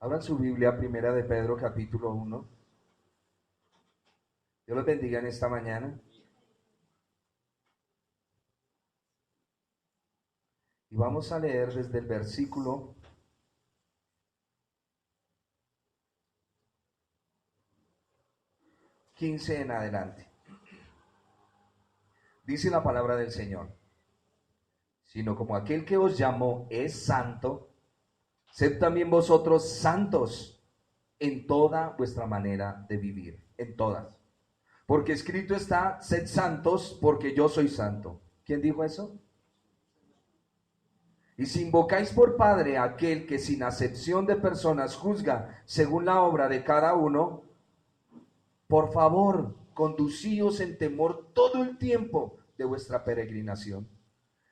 Abran su Biblia, Primera de Pedro, capítulo 1. Dios los bendiga en esta mañana. Y vamos a leer desde el versículo 15 en adelante. Dice la palabra del Señor: sino como aquel que os llamó es santo, sed también vosotros santos en toda vuestra manera de vivir, en todas. Porque escrito está, sed santos porque yo soy santo. ¿Quién dijo eso? Y si invocáis por Padre a aquel que sin acepción de personas juzga según la obra de cada uno, por favor, conducíos en temor todo el tiempo de vuestra peregrinación,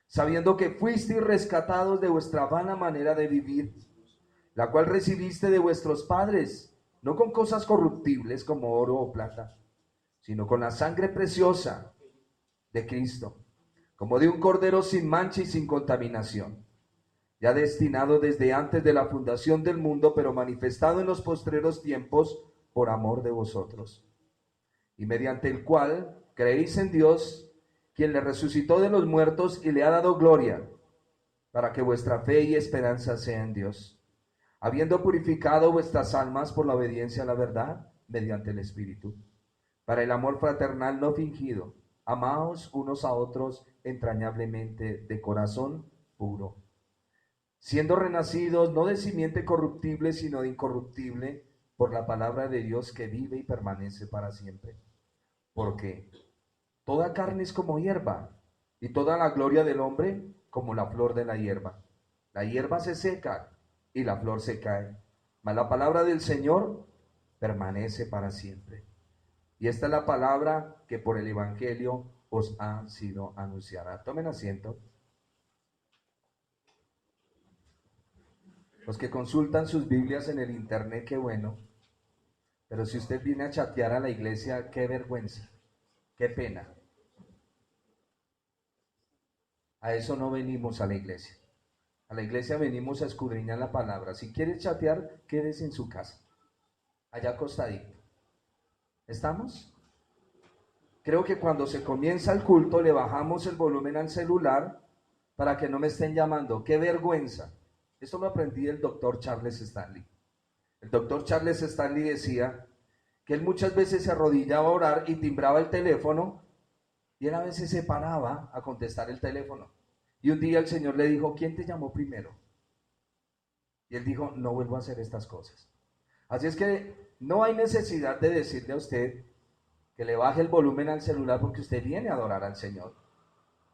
sabiendo que fuisteis rescatados de vuestra vana manera de vivir, la cual recibiste de vuestros padres, no con cosas corruptibles como oro o plata, sino con la sangre preciosa de Cristo, como de un cordero sin mancha y sin contaminación, ya destinado desde antes de la fundación del mundo, pero manifestado en los postreros tiempos por amor de vosotros, y mediante el cual creéis en Dios, quien le resucitó de los muertos y le ha dado gloria, para que vuestra fe y esperanza sea en Dios, habiendo purificado vuestras almas por la obediencia a la verdad mediante el Espíritu, para el amor fraternal no fingido. Amaos unos a otros entrañablemente de corazón puro, siendo renacidos no de simiente corruptible, sino de incorruptible, por la palabra de Dios que vive y permanece para siempre. Porque toda carne es como hierba, y toda la gloria del hombre como la flor de la hierba. La hierba se seca y la flor se cae, mas la palabra del Señor permanece para siempre. Y esta es la palabra que por el Evangelio os ha sido anunciada. Tomen asiento. Los que consultan sus Biblias en el internet, qué bueno. Pero si usted viene a chatear a la iglesia, qué vergüenza, qué pena. A eso no venimos a la iglesia. A la iglesia venimos a escudriñar la palabra. Si quiere chatear, quédese en su casa, allá acostadito. ¿Estamos? Creo que cuando se comienza el culto le bajamos el volumen al celular para que no me estén llamando. ¡Qué vergüenza! Esto lo aprendí del doctor Charles Stanley. El doctor Charles Stanley decía que él muchas veces se arrodillaba a orar y timbraba el teléfono, y él a veces se paraba a contestar el teléfono. Y un día el Señor le dijo: ¿quién te llamó primero? Y él dijo: no vuelvo a hacer estas cosas. Así es que no hay necesidad de decirle a usted que le baje el volumen al celular porque usted viene a adorar al Señor.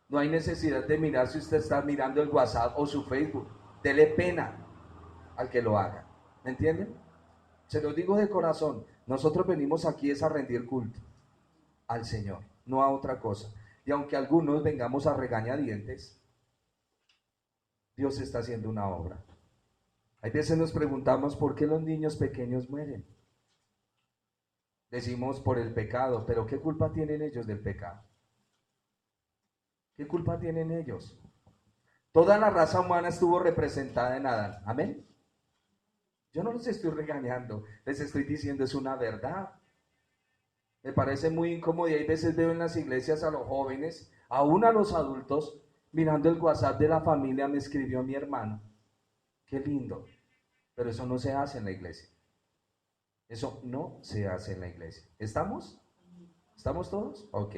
No hay necesidad de mirar si usted está mirando el WhatsApp o su Facebook. Dele pena al que lo haga. ¿Me entienden? Se lo digo de corazón. Nosotros venimos aquí es a rendir culto al Señor, no a otra cosa. Y aunque algunos vengamos a regañadientes, Dios está haciendo una obra. Hay veces nos preguntamos por qué los niños pequeños mueren. Decimos por el pecado, pero ¿qué culpa tienen ellos del pecado? ¿Qué culpa tienen ellos? Toda la raza humana estuvo representada en Adán. Amén. Yo no los estoy regañando, les estoy diciendo es una verdad. Me parece muy incómodo y hay veces veo en las iglesias a los jóvenes, aún a los adultos, mirando el WhatsApp de la familia. Me escribió mi hermano. Qué lindo. Pero eso no se hace en la iglesia. Eso no se hace en la iglesia. ¿Estamos? ¿Estamos todos? Ok.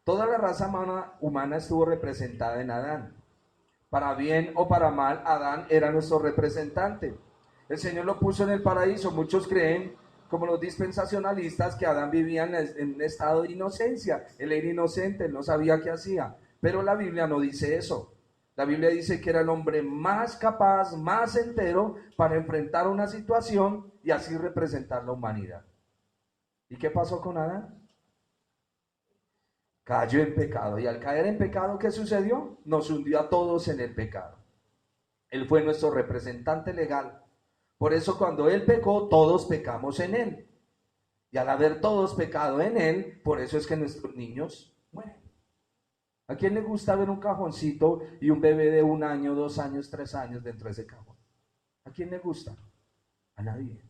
Toda la raza humana estuvo representada en Adán. Para bien o para mal, Adán era nuestro representante. El Señor lo puso en el paraíso. Muchos creen, como los dispensacionalistas, que Adán vivía en un estado de inocencia. Él era inocente, él no sabía qué hacía. Pero la Biblia no dice eso. La Biblia dice que era el hombre más capaz, más entero para enfrentar una situación y así representar la humanidad. ¿Y qué pasó con Adán? Cayó en pecado. Y al caer en pecado, ¿qué sucedió? Nos hundió a todos en el pecado. Él fue nuestro representante legal. Por eso cuando Él pecó, todos pecamos en Él. Y al haber todos pecado en Él, por eso es que nuestros niños mueren. ¿A quién le gusta ver un cajoncito y un bebé de 1 año, 2 años, 3 años dentro de ese cajón? ¿A quién le gusta? A nadie.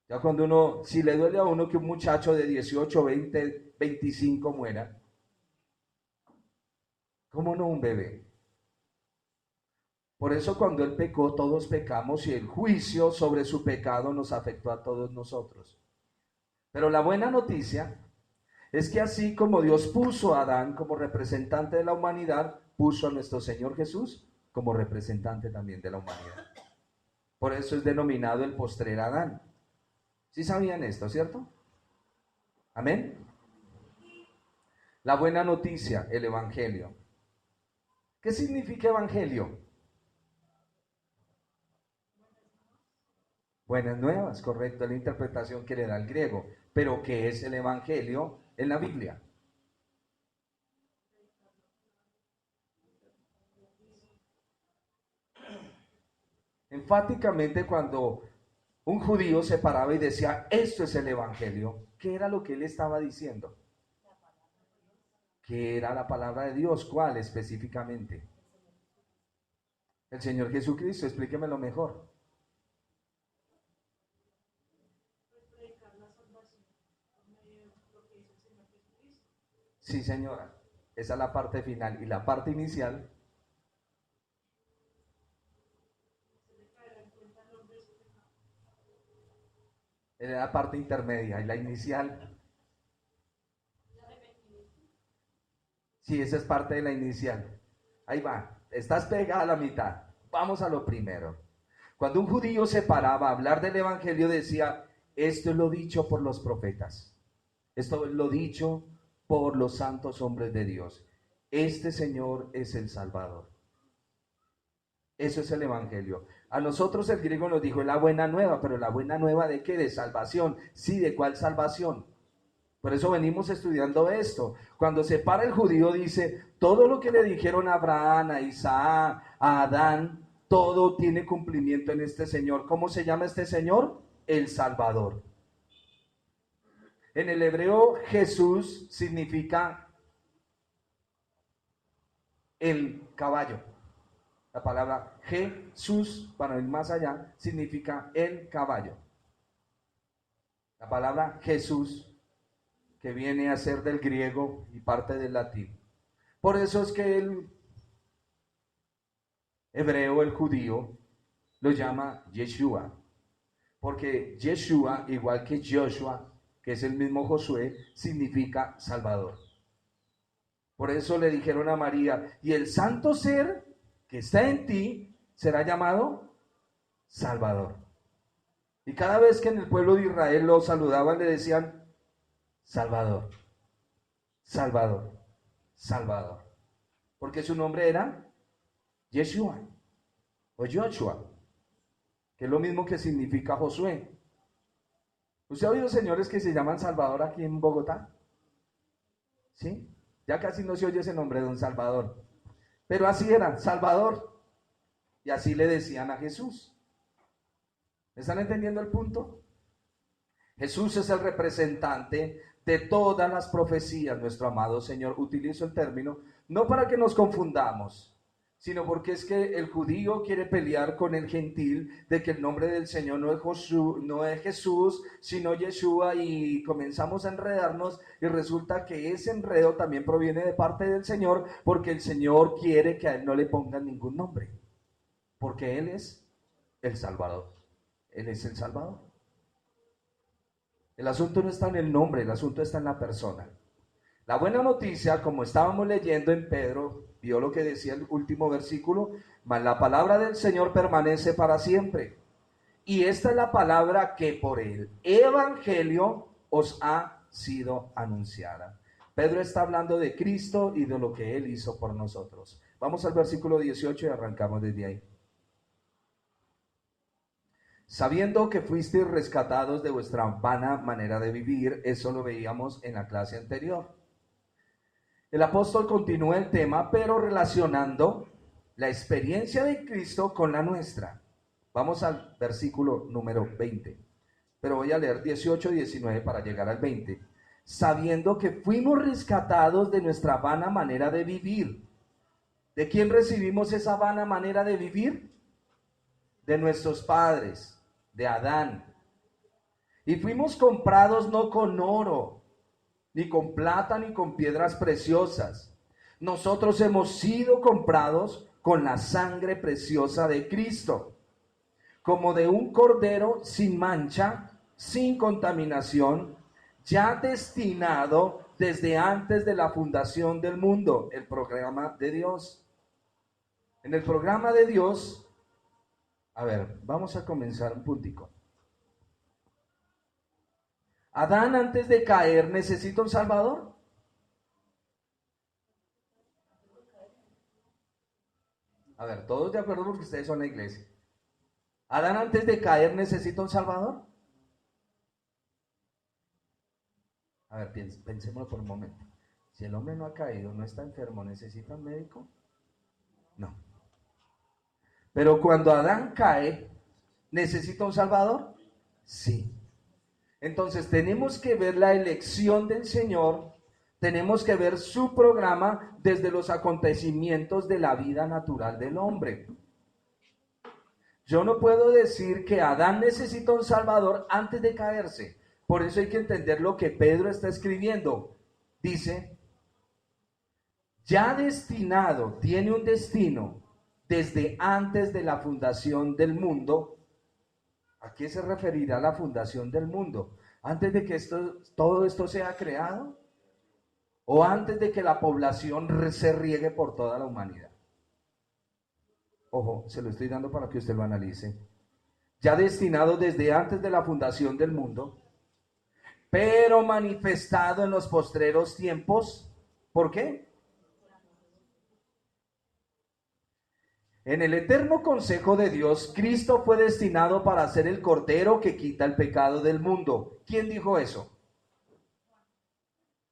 Ya cuando uno, si le duele a uno que un muchacho de 18, 20, 25 muera, ¿cómo no un bebé? Por eso cuando él pecó, todos pecamos y el juicio sobre su pecado nos afectó a todos nosotros. Pero la buena noticia es que así como Dios puso a Adán como representante de la humanidad, puso a nuestro Señor Jesús como representante también de la humanidad. Por eso es denominado el postrer Adán. ¿Sí sabían esto, cierto? Amén. La buena noticia, el Evangelio. ¿Qué significa Evangelio? Buenas nuevas, correcto, es la interpretación que le da el griego. Pero ¿qué es el Evangelio en la Biblia? Enfáticamente cuando un judío se paraba y decía, esto es el Evangelio, ¿qué era lo que él estaba diciendo? ¿Qué era la palabra de Dios? ¿Cuál específicamente? El Señor Jesucristo, explíquemelo mejor. Sí, señora, esa es la parte final. Y la parte inicial era la parte intermedia. Y la inicial, sí, esa es parte de la inicial. Ahí va, estás pegada a la mitad. Vamos a lo primero. Cuando un judío se paraba a hablar del Evangelio decía, esto es lo dicho por los profetas. Esto es lo dicho por los santos hombres de Dios. Este Señor es el Salvador. Eso es el Evangelio. A nosotros el griego nos dijo la buena nueva, pero la buena nueva ¿de qué? De salvación. Sí, ¿de cuál salvación? Por eso venimos estudiando esto. Cuando se para el judío dice, todo lo que le dijeron a Abraham, a Isaac, a Adán, todo tiene cumplimiento en este Señor. ¿Cómo se llama este Señor? El Salvador. En el hebreo Jesús significa el caballo. La palabra Jesús, para ir más allá, significa el caballo. La palabra Jesús, que viene a ser del griego y parte del latín. Por eso es que el hebreo, el judío, lo llama Yeshua. Porque Yeshua, igual que Joshua, que es el mismo Josué, significa Salvador. Por eso le dijeron a María, y el santo ser que está en ti será llamado Salvador. Y cada vez que en el pueblo de Israel lo saludaban, le decían, Salvador, Salvador, Salvador. Porque su nombre era Yeshua o Joshua, que es lo mismo que significa Josué. ¿Usted ha oído señores que se llaman Salvador aquí en Bogotá? ¿Sí? Ya casi no se oye ese nombre, don Salvador. Pero así era, Salvador. Y así le decían a Jesús. ¿Me están entendiendo el punto? Jesús es el representante de todas las profecías, nuestro amado Señor. Utilizo el término no para que nos confundamos, sino porque es que el judío quiere pelear con el gentil de que el nombre del Señor no es Jesús, sino Yeshua, y comenzamos a enredarnos y resulta que ese enredo también proviene de parte del Señor, porque el Señor quiere que a Él no le pongan ningún nombre, porque Él es el Salvador. Él es el Salvador. El asunto no está en el nombre, el asunto está en la persona. La buena noticia, como estábamos leyendo en Pedro, vio lo que decía el último versículo, mas la palabra del Señor permanece para siempre. Y esta es la palabra que por el Evangelio os ha sido anunciada. Pedro está hablando de Cristo y de lo que Él hizo por nosotros. Vamos al versículo 18 y arrancamos desde ahí. Sabiendo que fuisteis rescatados de vuestra vana manera de vivir, eso lo veíamos en la clase anterior. El apóstol continúa el tema, pero relacionando la experiencia de Cristo con la nuestra. Vamos al versículo número 20, pero voy a leer 18 y 19 para llegar al 20. Sabiendo que fuimos rescatados de nuestra vana manera de vivir. ¿De quién recibimos esa vana manera de vivir? De nuestros padres. de Adán. Y fuimos comprados no con oro, ni con plata, ni con piedras preciosas. Nosotros hemos sido comprados con la sangre preciosa de Cristo, como de un cordero sin mancha, sin contaminación, ya destinado desde antes de la fundación del mundo, el programa de Dios. En el programa de Dios, a ver, vamos a comenzar un puntico. Adán, antes de caer, ¿necesita un Salvador? A ver, todos de acuerdo porque ustedes son la iglesia. ¿Adán antes de caer necesita un Salvador? A ver, pensémoslo por un momento. Si el hombre no ha caído, no está enfermo, ¿necesita un médico? No. Pero cuando Adán cae, ¿necesita un Salvador? Sí. Entonces tenemos que ver la elección del Señor, tenemos que ver su programa desde los acontecimientos de la vida natural del hombre. Yo no puedo decir que Adán necesita un Salvador antes de caerse. Por eso hay que entender lo que Pedro está escribiendo. Dice, ya destinado, tiene un destino desde antes de la fundación del mundo. ¿A qué se referirá la fundación del mundo? ¿Antes de que todo esto sea creado? ¿O antes de que la población se riegue por toda la humanidad? Ojo, se lo estoy dando para que usted lo analice. Ya destinado desde antes de la fundación del mundo, pero manifestado en los postreros tiempos. ¿Por qué? En el eterno consejo de Dios, Cristo fue destinado para ser el Cordero que quita el pecado del mundo. ¿Quién dijo eso?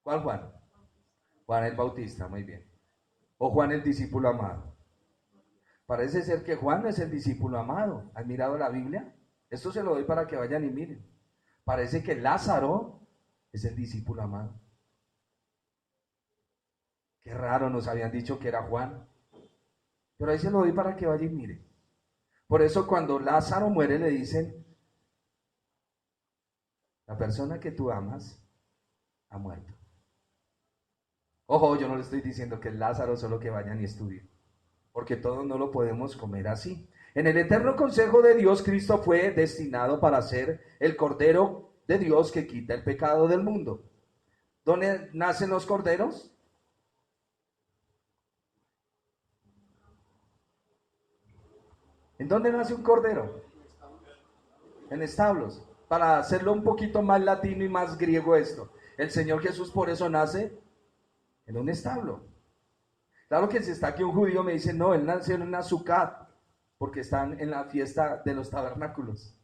¿Cuál Juan? Juan el Bautista, muy bien. O Juan el discípulo amado. Parece ser que Juan es el discípulo amado. ¿Han mirado la Biblia? Esto se lo doy para que vayan y miren. Parece que Lázaro es el discípulo amado. Qué raro, nos habían dicho que era Juan. Pero ahí se lo doy para que vaya y mire. Por eso cuando Lázaro muere le dicen, la persona que tú amas ha muerto. Ojo, yo no le estoy diciendo que es Lázaro, solo que vayan y estudien, porque todos no lo podemos comer así. En el eterno consejo de Dios, Cristo fue destinado para ser el Cordero de Dios que quita el pecado del mundo. ¿Dónde nacen los corderos? ¿En dónde nace un cordero? En establos. Para hacerlo un poquito más latino y más griego esto. El Señor Jesús por eso nace en un establo. Claro que si está aquí un judío me dice, no, él nació en una Sukkot, porque están en la fiesta de los tabernáculos.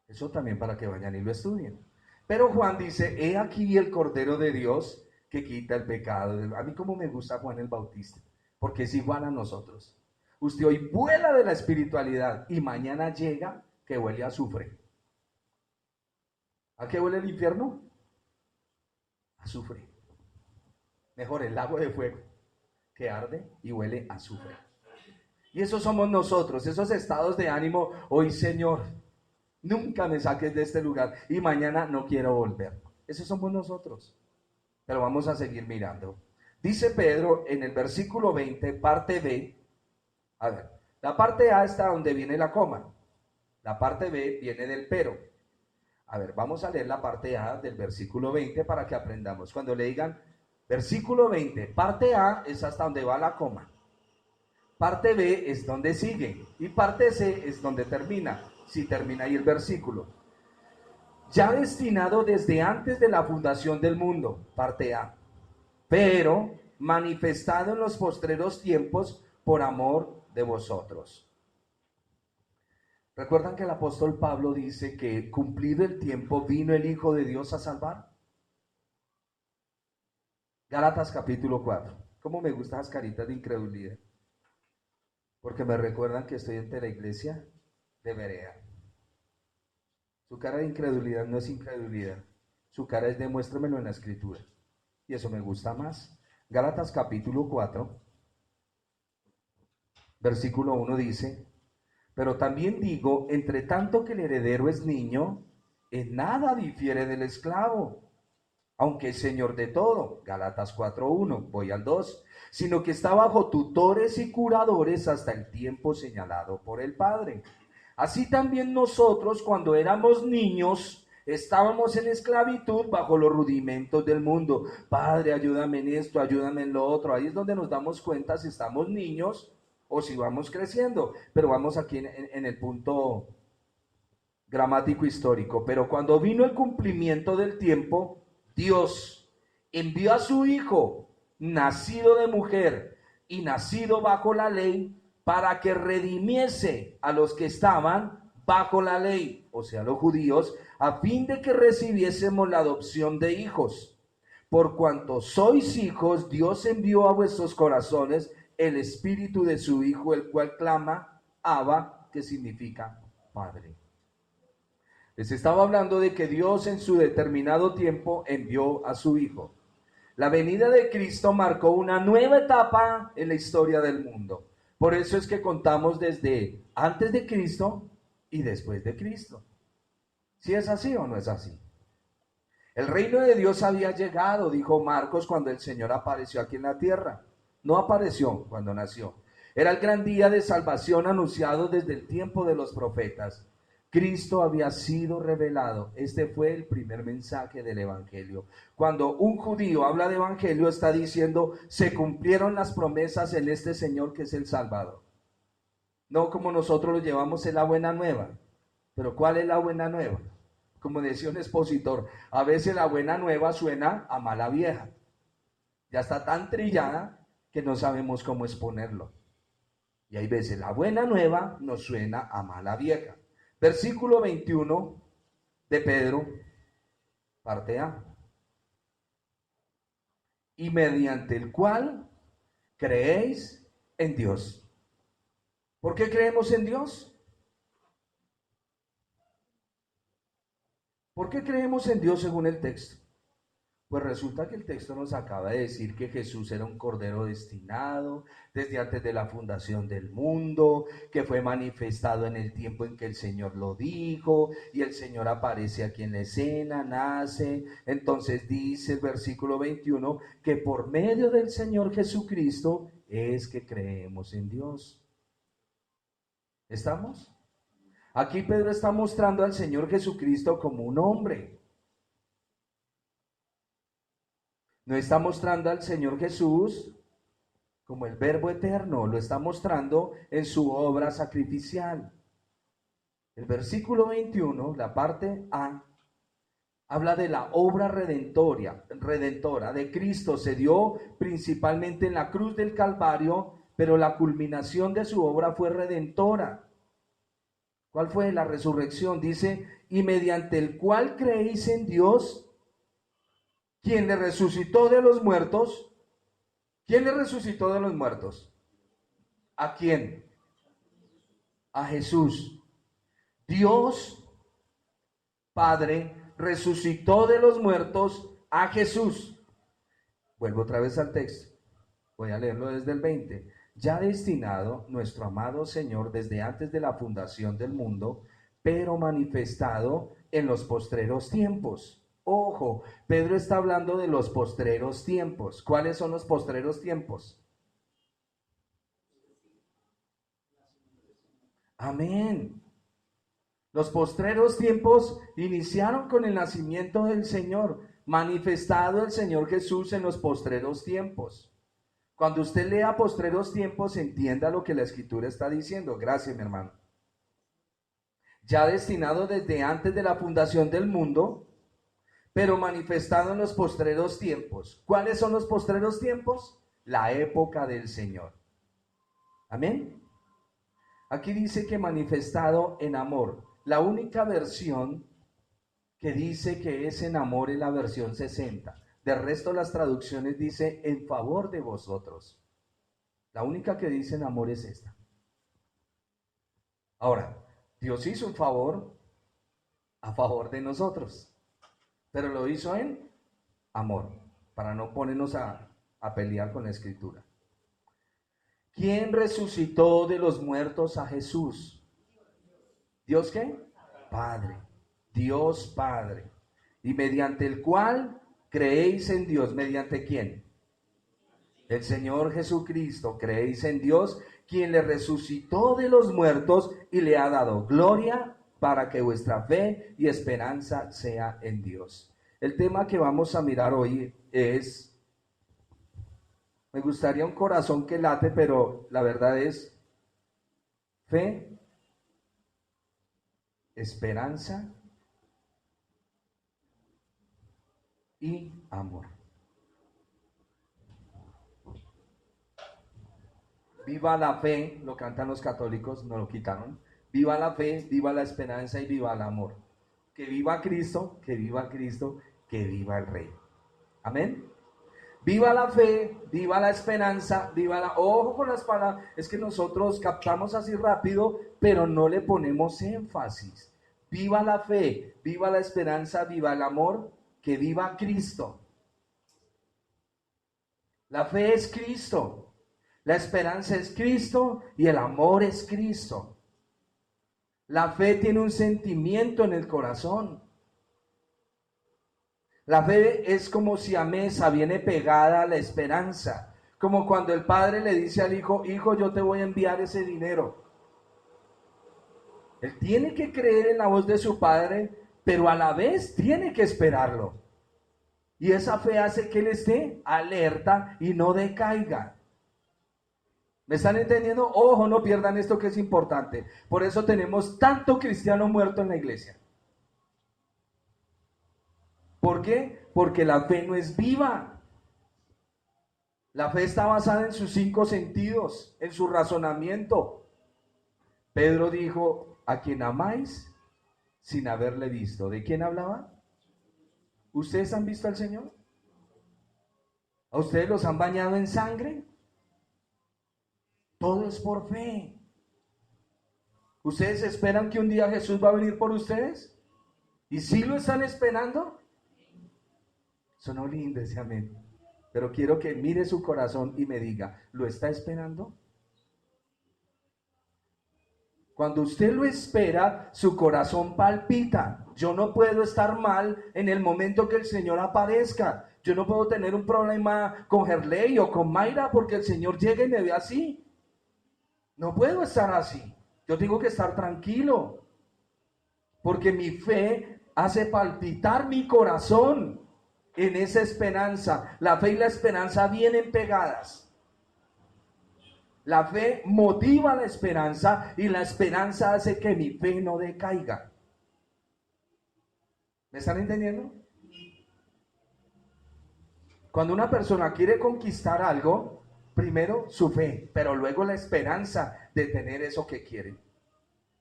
Eso también para que vayan y lo estudien. Pero Juan dice, he aquí el Cordero de Dios que quita el pecado. A mí como me gusta Juan el Bautista, porque es igual a nosotros. Usted hoy vuela de la espiritualidad y mañana llega que huele a azufre. ¿A qué huele el infierno? A azufre. Mejor el lago de fuego que arde y huele a azufre. Y esos somos nosotros, esos estados de ánimo. Hoy, Señor, nunca me saques de este lugar y mañana no quiero volver. Esos somos nosotros. Pero vamos a seguir mirando. Dice Pedro en el versículo 20, parte B. A ver, la parte A está donde viene la coma. La parte B viene del pero. A ver, vamos a leer la parte A del versículo 20 para que aprendamos. Cuando le digan versículo 20, parte A es hasta donde va la coma. Parte B es donde sigue. Y parte C es donde termina. Si termina ahí el versículo. Ya destinado desde antes de la fundación del mundo. Parte A. Pero manifestado en los postreros tiempos por amor de vosotros. ¿Recuerdan que el apóstol Pablo dice que cumplido el tiempo vino el Hijo de Dios a salvar? Gálatas capítulo 4. ¿Cómo me gustan las caritas de incredulidad? Porque me recuerdan que estoy ante la iglesia de Berea. Su cara de incredulidad no es incredulidad. Su cara es demuéstramelo en la escritura. Y eso me gusta más. Gálatas capítulo 4, versículo 1 dice, Pero también digo, entre tanto que el heredero es niño, en nada difiere del esclavo, aunque es señor de todo. Gálatas 4:1, voy al 2, sino que está bajo tutores y curadores hasta el tiempo señalado por el Padre. Así también nosotros, cuando éramos niños, estábamos en esclavitud bajo los rudimentos del mundo. Padre, ayúdame en esto, ayúdame en lo otro. Ahí es donde nos damos cuenta si estamos niños o si vamos creciendo. Pero vamos aquí en el punto gramático histórico. Pero cuando vino el cumplimiento del tiempo, Dios envió a su Hijo, nacido de mujer y nacido bajo la ley, para que redimiese a los que estaban bajo la ley, o sea, los judíos, a fin de que recibiésemos la adopción de hijos. Por cuanto sois hijos, Dios envió a vuestros corazones el espíritu de su Hijo, el cual clama, Abba, que significa Padre. Les estaba hablando de que Dios en su determinado tiempo envió a su Hijo. La venida de Cristo marcó una nueva etapa en la historia del mundo. Por eso es que contamos desde antes de Cristo y después de Cristo. ¿Sí es así o no es así? El reino de Dios había llegado, dijo Marcos, cuando el Señor apareció aquí en la tierra. No apareció cuando nació. Era el gran día de salvación anunciado desde el tiempo de los profetas. Cristo había sido revelado. Este fue el primer mensaje del Evangelio. Cuando un judío habla de Evangelio, está diciendo, se cumplieron las promesas en este Señor que es el Salvador. No como nosotros lo llevamos en la buena nueva. Pero ¿cuál es la buena nueva? Como decía un expositor, a veces la buena nueva suena a mala vieja. Ya está tan trillada que no sabemos cómo exponerlo. Y hay veces la buena nueva nos suena a mala vieja. Versículo 21 de Pedro, parte A. Y mediante el cual creéis en Dios. ¿Por qué creemos en Dios? ¿Por qué creemos en Dios según el texto? Pues resulta que el texto nos acaba de decir que Jesús era un cordero destinado desde antes de la fundación del mundo, que fue manifestado en el tiempo en que el Señor lo dijo, y el Señor aparece aquí en la escena, nace. Entonces dice el versículo 21 que por medio del Señor Jesucristo es que creemos en Dios. ¿Estamos? Aquí Pedro está mostrando al Señor Jesucristo como un hombre. No está mostrando al Señor Jesús como el Verbo eterno, lo está mostrando en su obra sacrificial. El versículo 21, la parte A, habla de la obra redentora de Cristo. Se dio principalmente en la cruz del Calvario, pero la culminación de su obra fue redentora. ¿Cuál fue? La resurrección. Dice, y mediante el cual creéis en Dios, quien le resucitó de los muertos. ¿Quién le resucitó de los muertos? ¿A quién? A Jesús. Dios Padre resucitó de los muertos a Jesús. Vuelvo otra vez al texto. Voy a leerlo desde el 20. Ya destinado nuestro amado Señor desde antes de la fundación del mundo, pero manifestado en los postreros tiempos. Ojo, Pedro está hablando de los postreros tiempos. ¿Cuáles son los postreros tiempos? Amén. Los postreros tiempos iniciaron con el nacimiento del Señor, manifestado el Señor Jesús en los postreros tiempos. Cuando usted lea postreros tiempos, entienda lo que la Escritura está diciendo. Gracias, mi hermano. Ya destinado desde antes de la fundación del mundo, pero manifestado en los postreros tiempos. ¿Cuáles son los postreros tiempos? La época del Señor. Amén. Aquí dice que manifestado en amor. La única versión que dice que es en amor es la versión 60. De resto las traducciones dice en favor de vosotros. La única que dice en amor es esta. Ahora, Dios hizo un favor a favor de nosotros, pero lo hizo en amor, para no ponernos a pelear con la Escritura. ¿Quién resucitó de los muertos a Jesús? ¿Dios qué? Padre. Dios Padre. Y mediante el cual creéis en Dios. ¿Mediante quién? El Señor Jesucristo. Creéis en Dios, quien le resucitó de los muertos y le ha dado gloria para que vuestra fe y esperanza sea en Dios. El tema que vamos a mirar hoy es, me gustaría un corazón que late, pero la verdad es fe, esperanza y amor. Viva la fe, lo cantan los católicos, no lo quitaron. Viva la fe, viva la esperanza y viva el amor. Que viva Cristo, que viva Cristo, que viva el Rey. Amén. Viva la fe, viva la esperanza, viva la... Ojo con las palabras, es que nosotros captamos así rápido, pero no le ponemos énfasis. Viva la fe, viva la esperanza, viva el amor, que viva Cristo. La fe es Cristo. La esperanza es Cristo y el amor es Cristo. La fe tiene un sentimiento en el corazón. La fe es como siamesa, viene pegada a la esperanza. Como cuando el padre le dice al hijo, hijo, yo te voy a enviar ese dinero. Él tiene que creer en la voz de su padre, pero a la vez tiene que esperarlo. Y esa fe hace que él esté alerta y no decaiga. ¿Me están entendiendo? Ojo, no pierdan esto que es importante. Por eso tenemos tanto cristiano muerto en la iglesia. ¿Por qué? Porque la fe no es viva. La fe está basada en sus 5 sentidos, en su razonamiento. Pedro dijo, a quien amáis sin haberle visto. ¿De quién hablaba? ¿Ustedes han visto al Señor? ¿A ustedes los han bañado en sangre? Todo es por fe. ¿Ustedes esperan que un día Jesús va a venir por ustedes? ¿Y si lo están esperando? Sonó lindo ese amén. Pero quiero que mire su corazón y me diga, ¿lo está esperando? Cuando usted lo espera, su corazón palpita. Yo no puedo estar mal en el momento que el Señor aparezca. Yo no puedo tener un problema con Gerley o con Mayra porque el Señor llegue y me ve así. No puedo estar así. Yo tengo que estar tranquilo. Porque mi fe hace palpitar mi corazón en esa esperanza. La fe y la esperanza vienen pegadas. La fe motiva la esperanza y la esperanza hace que mi fe no decaiga. ¿Me están entendiendo? Cuando una persona quiere conquistar algo, primero su fe, pero luego la esperanza de tener eso que quiere.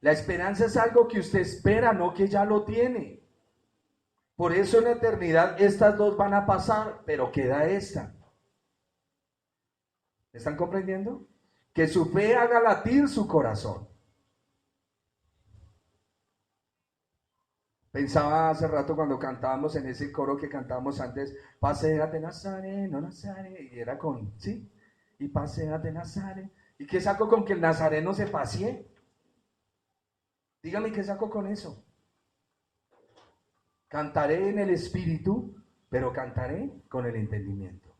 La esperanza es algo que usted espera, no que ya lo tiene. Por eso en la eternidad estas dos van a pasar, pero queda esta. ¿Me están comprendiendo? Que su fe haga latir su corazón. Pensaba hace rato cuando cantábamos en ese coro que cantábamos antes, paséate Nazareno, Nazareno, y era con, ¿sí? Y paséate Nazareno. ¿Y qué saco con que el nazareno se pasee? Dígame qué saco con eso. Cantaré en el espíritu, pero cantaré con el entendimiento.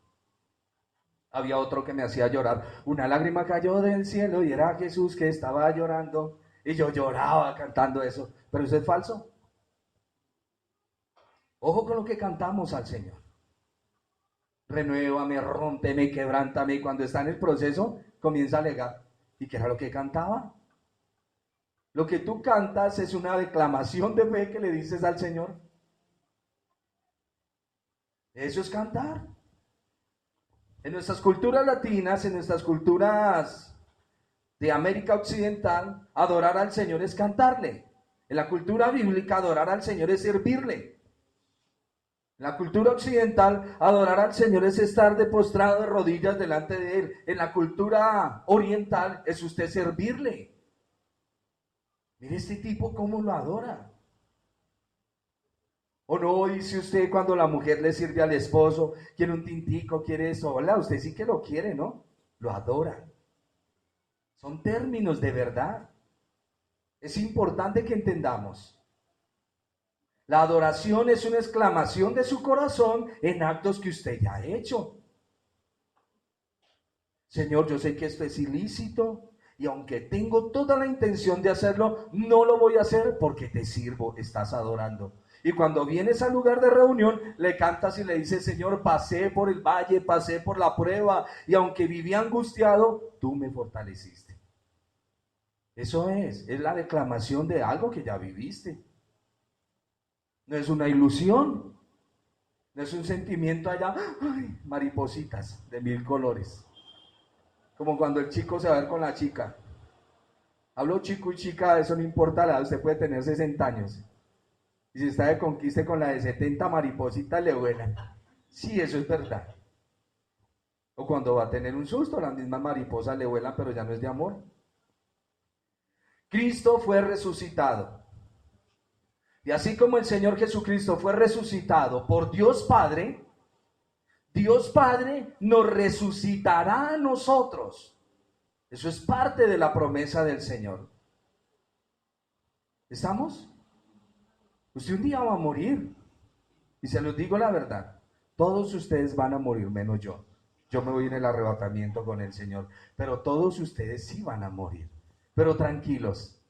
Había otro que me hacía llorar. Una lágrima cayó del cielo y era Jesús que estaba llorando. Y yo lloraba cantando eso. Pero eso es falso. Ojo con lo que cantamos al Señor. Renuévame, rómpeme, quebrántame. Y cuando está en el proceso, comienza a alegar. ¿Y qué era lo que cantaba? Lo que tú cantas es una declamación de fe que le dices al Señor. Eso es cantar. En nuestras culturas latinas, en nuestras culturas de América Occidental, adorar al Señor es cantarle. En la cultura bíblica, adorar al Señor es servirle. En la cultura occidental, adorar al Señor es estar de postrado de rodillas delante de Él. En la cultura oriental, es usted servirle. Mire este tipo cómo lo adora. O no dice usted cuando la mujer le sirve al esposo, quiere un tintico, quiere eso. Hola, usted sí que lo quiere, ¿no? Lo adora. Son términos de verdad. Es importante que entendamos. La adoración es una exclamación de su corazón en actos que usted ya ha hecho. Señor, yo sé que esto es ilícito y aunque tengo toda la intención de hacerlo, no lo voy a hacer porque te sirvo, estás adorando. Y cuando vienes al lugar de reunión, le cantas y le dices, Señor, pasé por el valle, pasé por la prueba y aunque viví angustiado, tú me fortaleciste. Eso es la declamación de algo que ya viviste. No es una ilusión, no es un sentimiento allá, ay, maripositas de 1000 colores. Como cuando el chico se va a ver con la chica. Hablo chico y chica, eso no importa la edad, usted puede tener 60 años. Y si está de conquiste con la de 70, maripositas le vuelan. Sí, eso es verdad. O cuando va a tener un susto, las mismas mariposas le vuelan, pero ya no es de amor. Cristo fue resucitado. Y así como el Señor Jesucristo fue resucitado por Dios Padre, Dios Padre nos resucitará a nosotros. Eso es parte de la promesa del Señor. ¿Estamos? Usted un día va a morir. Y se los digo la verdad. Todos ustedes van a morir, menos yo. Yo me voy en el arrebatamiento con el Señor. Pero todos ustedes sí van a morir. Pero tranquilos.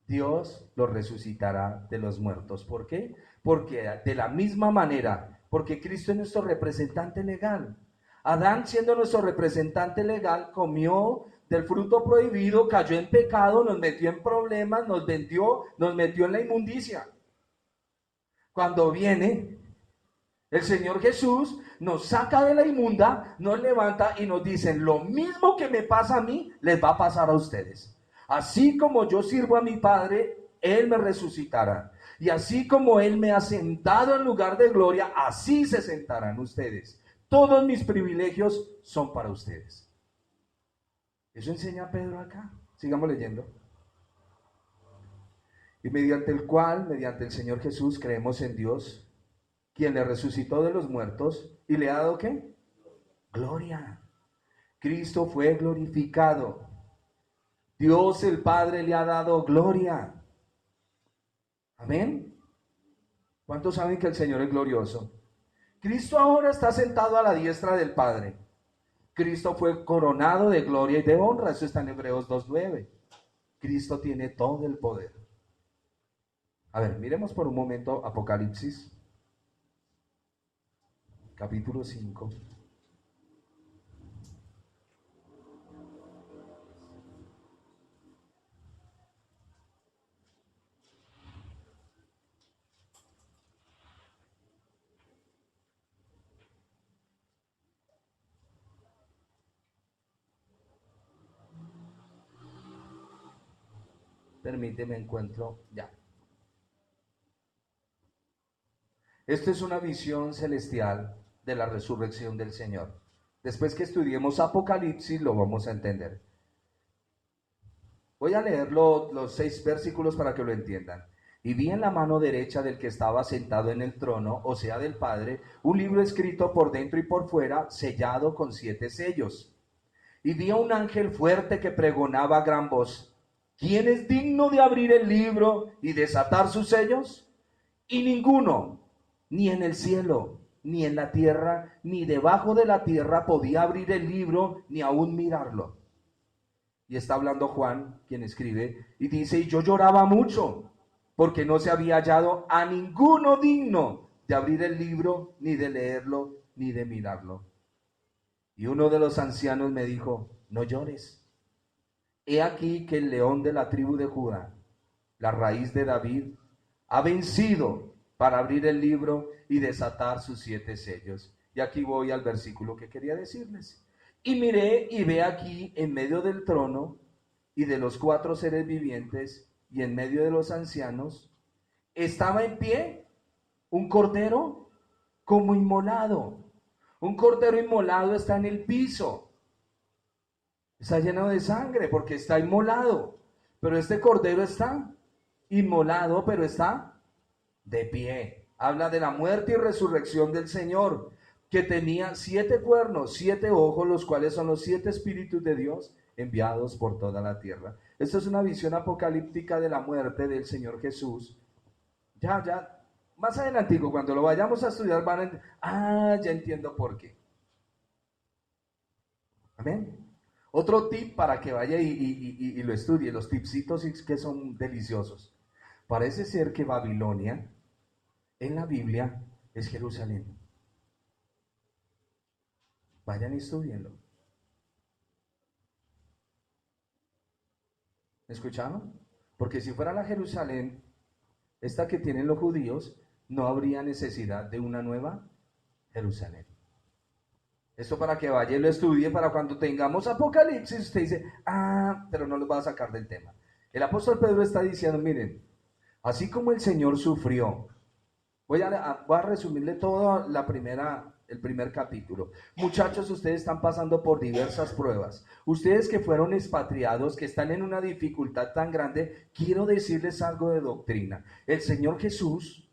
Dios los resucitará de los muertos. ¿Por qué? Porque de la misma manera, porque Cristo es nuestro representante legal. Adán, siendo nuestro representante legal, comió del fruto prohibido, cayó en pecado, nos metió en problemas, nos vendió, nos metió en la inmundicia. Cuando viene el Señor Jesús, nos saca de la inmunda, nos levanta y nos dice, lo mismo que me pasa a mí, les va a pasar a ustedes. Así como yo sirvo a mi Padre, Él me resucitará. Y así como Él me ha sentado en lugar de gloria, así se sentarán ustedes. Todos mis privilegios son para ustedes. Eso enseña Pedro acá. Sigamos leyendo. Y mediante el cual, mediante el Señor Jesús, creemos en Dios, quien le resucitó de los muertos y le ha dado ¿qué? Gloria. Cristo fue glorificado. Dios el Padre le ha dado gloria. Amén. ¿Cuántos saben que el Señor es glorioso? Cristo ahora está sentado a la diestra del Padre. Cristo fue coronado de gloria y de honra. Eso está en Hebreos 2:9. Cristo tiene todo el poder. A ver, miremos por un momento Apocalipsis, capítulo 5. Permíteme, encuentro ya. Esta es una visión celestial de la resurrección del Señor. Después que estudiemos Apocalipsis lo vamos a entender. Voy a leer los 6 versículos para que lo entiendan. Y vi en la mano derecha del que estaba sentado en el trono, o sea del Padre, un libro escrito por dentro y por fuera, sellado con 7 sellos. Y vi a un ángel fuerte que pregonaba a gran voz, ¿quién es digno de abrir el libro y desatar sus sellos? Y ninguno, ni en el cielo, ni en la tierra, ni debajo de la tierra podía abrir el libro, ni aún mirarlo. Y está hablando Juan, quien escribe, y dice, y yo lloraba mucho, porque no se había hallado a ninguno digno de abrir el libro, ni de leerlo, ni de mirarlo. Y uno de los ancianos me dijo, no llores. He aquí que el león de la tribu de Judá, la raíz de David, ha vencido para abrir el libro y desatar sus 7 sellos. Y aquí voy al versículo que quería decirles. Y miré y ve aquí en medio del trono y de los 4 seres vivientes y en medio de los ancianos, estaba en pie un cordero como inmolado. Un cordero inmolado está en el piso. Está lleno de sangre porque está inmolado. Pero este cordero está inmolado, pero está de pie. Habla de la muerte y resurrección del Señor, que tenía 7 cuernos, 7 ojos, los cuales son los 7 espíritus de Dios enviados por toda la tierra. Esto es una visión apocalíptica de la muerte del Señor Jesús. Ya, más adelantico, cuando lo vayamos a estudiar van a... ya entiendo por qué. Amén. Otro tip para que vaya y lo estudie, los tipsitos que son deliciosos. Parece ser que Babilonia en la Biblia es Jerusalén. Vayan y estudienlo. ¿Me escucharon? Porque si fuera la Jerusalén, esta que tienen los judíos, no habría necesidad de una nueva Jerusalén. Esto para que vaya y lo estudie, para cuando tengamos Apocalipsis, usted dice, pero no los va a sacar del tema. El apóstol Pedro está diciendo, miren, así como el Señor sufrió, voy a resumirle todo el primer capítulo. Muchachos, ustedes están pasando por diversas pruebas. Ustedes que fueron expatriados, que están en una dificultad tan grande, quiero decirles algo de doctrina. El Señor Jesús,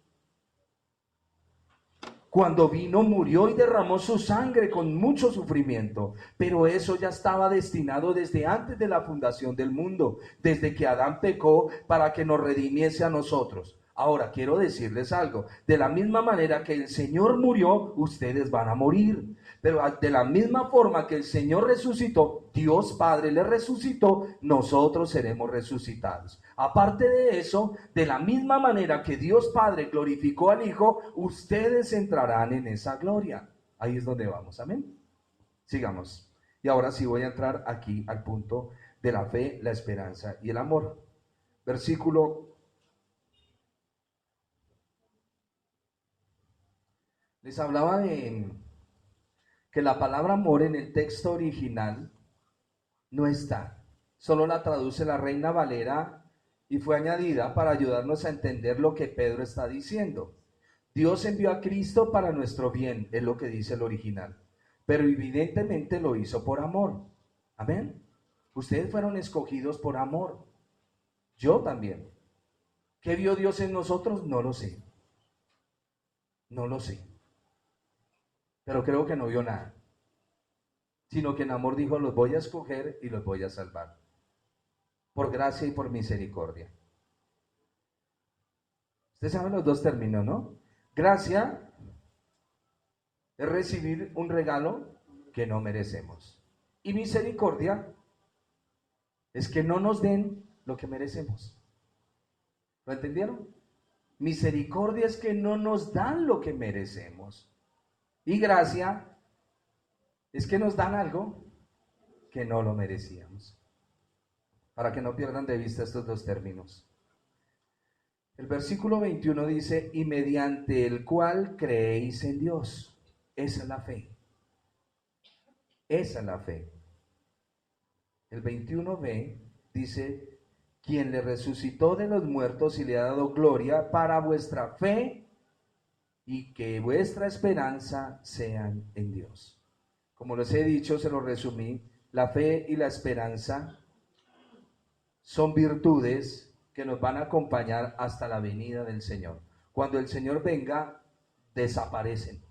cuando vino, murió y derramó su sangre con mucho sufrimiento, pero eso ya estaba destinado desde antes de la fundación del mundo, desde que Adán pecó, para que nos redimiese a nosotros. Ahora, quiero decirles algo, de la misma manera que el Señor murió, ustedes van a morir. Pero de la misma forma que el Señor resucitó, Dios Padre le resucitó, nosotros seremos resucitados. Aparte de eso, de la misma manera que Dios Padre glorificó al Hijo, ustedes entrarán en esa gloria. Ahí es donde vamos, amén. Sigamos. Y ahora sí voy a entrar aquí al punto de la fe, la esperanza y el amor. Versículo. Les hablaba de que la palabra amor en el texto original no está. Solo la traduce la Reina Valera y fue añadida para ayudarnos a entender lo que Pedro está diciendo. Dios envió a Cristo para nuestro bien, es lo que dice el original. Pero evidentemente lo hizo por amor. Amén. Ustedes fueron escogidos por amor. Yo también. ¿Qué vio Dios en nosotros? No lo sé. No lo sé. Pero creo que no vio nada. Sino que en amor dijo, los voy a escoger y los voy a salvar. Por gracia y por misericordia. Ustedes saben los dos términos, ¿no? Gracia es recibir un regalo que no merecemos. Y misericordia es que no nos den lo que merecemos. ¿Lo entendieron? Misericordia es que no nos dan lo que merecemos. Y gracia es que nos dan algo que no lo merecíamos. Para que no pierdan de vista estos dos términos. El versículo 21 dice, y mediante el cual creéis en Dios. Esa es la fe. Esa es la fe. El 21b dice, quien le resucitó de los muertos y le ha dado gloria para vuestra fe y que vuestra esperanza sean en Dios. Como les he dicho, se lo resumí, la fe y la esperanza son virtudes que nos van a acompañar hasta la venida del Señor. Cuando el Señor venga, desaparecen.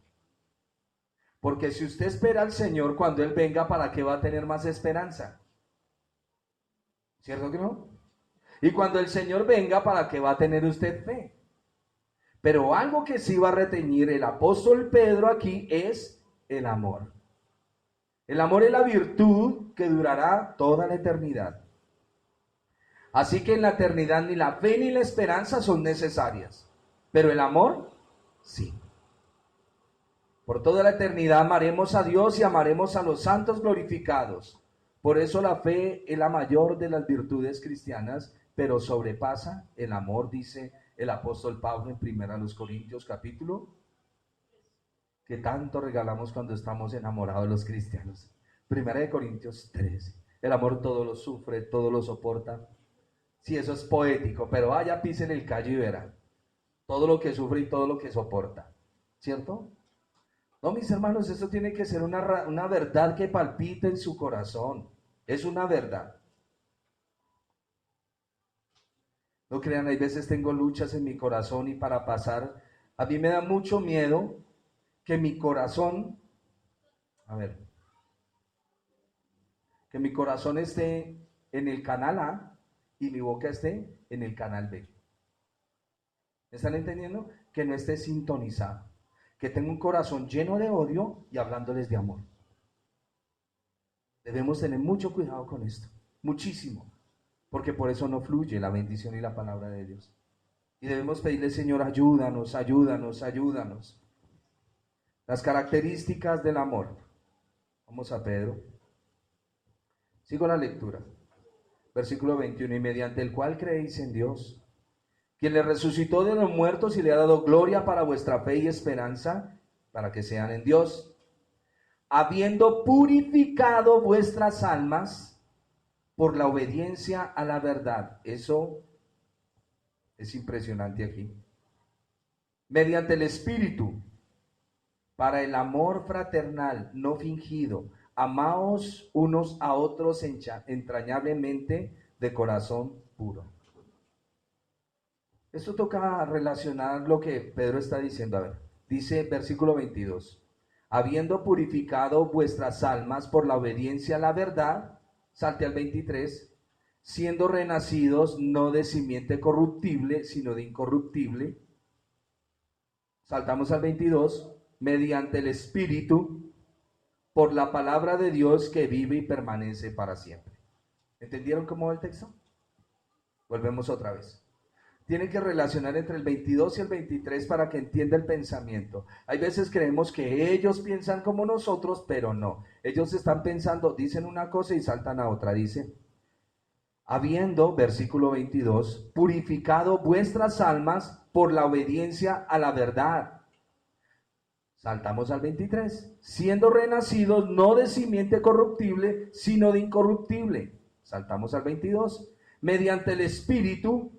Porque si usted espera al Señor cuando Él venga, ¿para qué va a tener más esperanza? ¿Cierto que no? Y cuando el Señor venga, ¿para qué va a tener usted fe? Pero algo que sí va a retener el apóstol Pedro aquí es el amor. El amor es la virtud que durará toda la eternidad. Así que en la eternidad ni la fe ni la esperanza son necesarias, pero el amor, sí. Por toda la eternidad amaremos a Dios y amaremos a los santos glorificados. Por eso la fe es la mayor de las virtudes cristianas, pero sobrepasa el amor, dice el apóstol Pablo en 1 Corintios capítulo, que tanto regalamos cuando estamos enamorados de los cristianos. 1 Corintios 13. El amor todo lo sufre, todo lo soporta. Sí, eso es poético, pero vaya, pisen el callo y verán todo lo que sufre y todo lo que soporta, ¿cierto? No, mis hermanos, esto tiene que ser una verdad que palpita en su corazón, es una verdad. No crean, hay veces tengo luchas en mi corazón y para pasar, a mí me da mucho miedo que mi corazón, Que mi corazón esté en el canal A y mi boca esté en el canal B. ¿Me están entendiendo? Que no esté sintonizado. Que tenga un corazón lleno de odio y hablándoles de amor. Debemos tener mucho cuidado con esto. Muchísimo. Porque por eso no fluye la bendición y la palabra de Dios. Y debemos pedirle, Señor, ayúdanos, ayúdanos, ayúdanos. Las características del amor. Vamos a Pedro. Sigo la lectura. Versículo 21. Y mediante el cual creéis en Dios, quien le resucitó de los muertos y le ha dado gloria para vuestra fe y esperanza, para que sean en Dios, habiendo purificado vuestras almas por la obediencia a la verdad. Eso es impresionante aquí. Mediante el Espíritu, para el amor fraternal no fingido, amaos unos a otros entrañablemente de corazón puro. Esto toca relacionar lo que Pedro está diciendo. A ver, dice versículo 22. Habiendo purificado vuestras almas por la obediencia a la verdad, salte al 23, siendo renacidos no de simiente corruptible, sino de incorruptible. Saltamos al 22, mediante el Espíritu, por la palabra de Dios que vive y permanece para siempre. ¿Entendieron cómo va el texto? Volvemos otra vez. Tienen que relacionar entre el 22 y el 23 para que entienda el pensamiento. Hay veces creemos que ellos piensan como nosotros, pero no. Ellos están pensando, dicen una cosa y saltan a otra. Dice, habiendo, versículo 22, purificado vuestras almas por la obediencia a la verdad. Saltamos al 23, siendo renacidos no de simiente corruptible, sino de incorruptible. Saltamos al 22, mediante el Espíritu.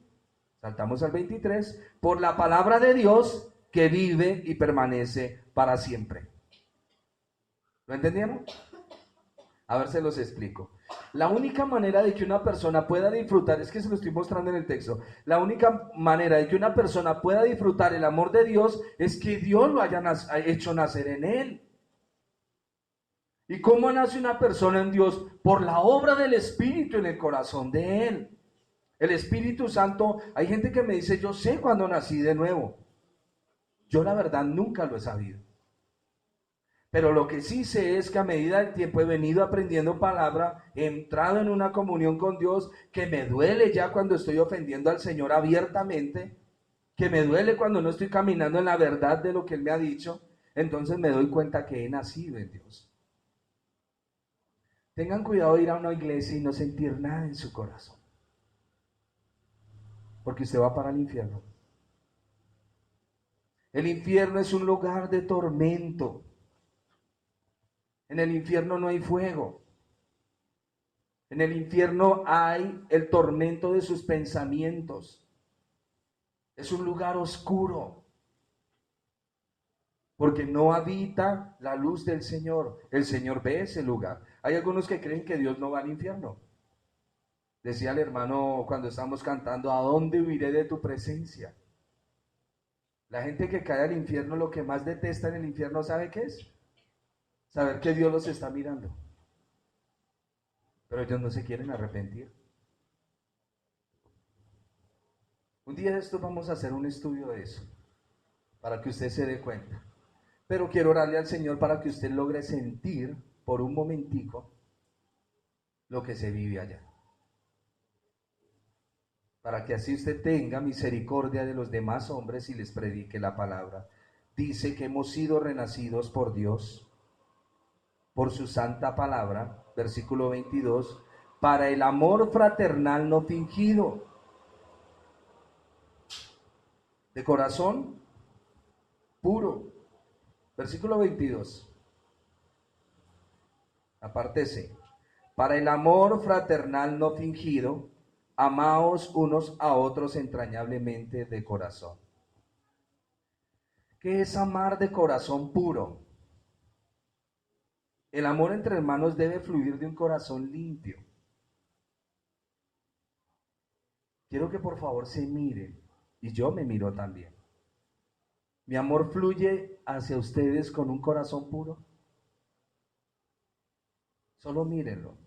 Saltamos al 23, por la palabra de Dios que vive y permanece para siempre. ¿Lo entendieron? A ver, se los explico. La única manera de que una persona pueda disfrutar, es que se lo estoy mostrando en el texto, la única manera de que una persona pueda disfrutar el amor de Dios es que Dios lo haya hecho nacer en él. ¿Y cómo nace una persona en Dios? Por la obra del Espíritu en el corazón de él. El Espíritu Santo, hay gente que me dice, yo sé cuándo nací de nuevo. Yo la verdad nunca lo he sabido. Pero lo que sí sé es que a medida del tiempo he venido aprendiendo palabra, he entrado en una comunión con Dios que me duele ya cuando estoy ofendiendo al Señor abiertamente, que me duele cuando no estoy caminando en la verdad de lo que Él me ha dicho. Entonces me doy cuenta que he nacido en Dios. Tengan cuidado de ir a una iglesia y no sentir nada en su corazón, porque usted va para el infierno. El infierno es un lugar de tormento. En el infierno no hay fuego. En el infierno hay el tormento de sus pensamientos. Es un lugar oscuro, porque no habita la luz del Señor. El Señor ve ese lugar. Hay algunos que creen que Dios no va al infierno. Decía el hermano cuando estábamos cantando, ¿a dónde huiré de tu presencia? La gente que cae al infierno, lo que más detesta en el infierno, ¿sabe qué es? Saber que Dios los está mirando. Pero ellos no se quieren arrepentir. Un día de esto vamos a hacer un estudio de eso, para que usted se dé cuenta. Pero quiero orarle al Señor para que usted logre sentir por un momentico lo que se vive allá. Para que así usted tenga misericordia de los demás hombres y les predique la palabra. Dice que hemos sido renacidos por Dios, por su santa palabra, versículo 22, para el amor fraternal no fingido, de corazón puro. Versículo 22, aparte C, para el amor fraternal no fingido, amaos unos a otros entrañablemente de corazón. ¿Qué es amar de corazón puro? El amor entre hermanos debe fluir de un corazón limpio. Quiero que por favor se miren, y yo me miro también. ¿Mi amor fluye hacia ustedes con un corazón puro? Solo mírenlo.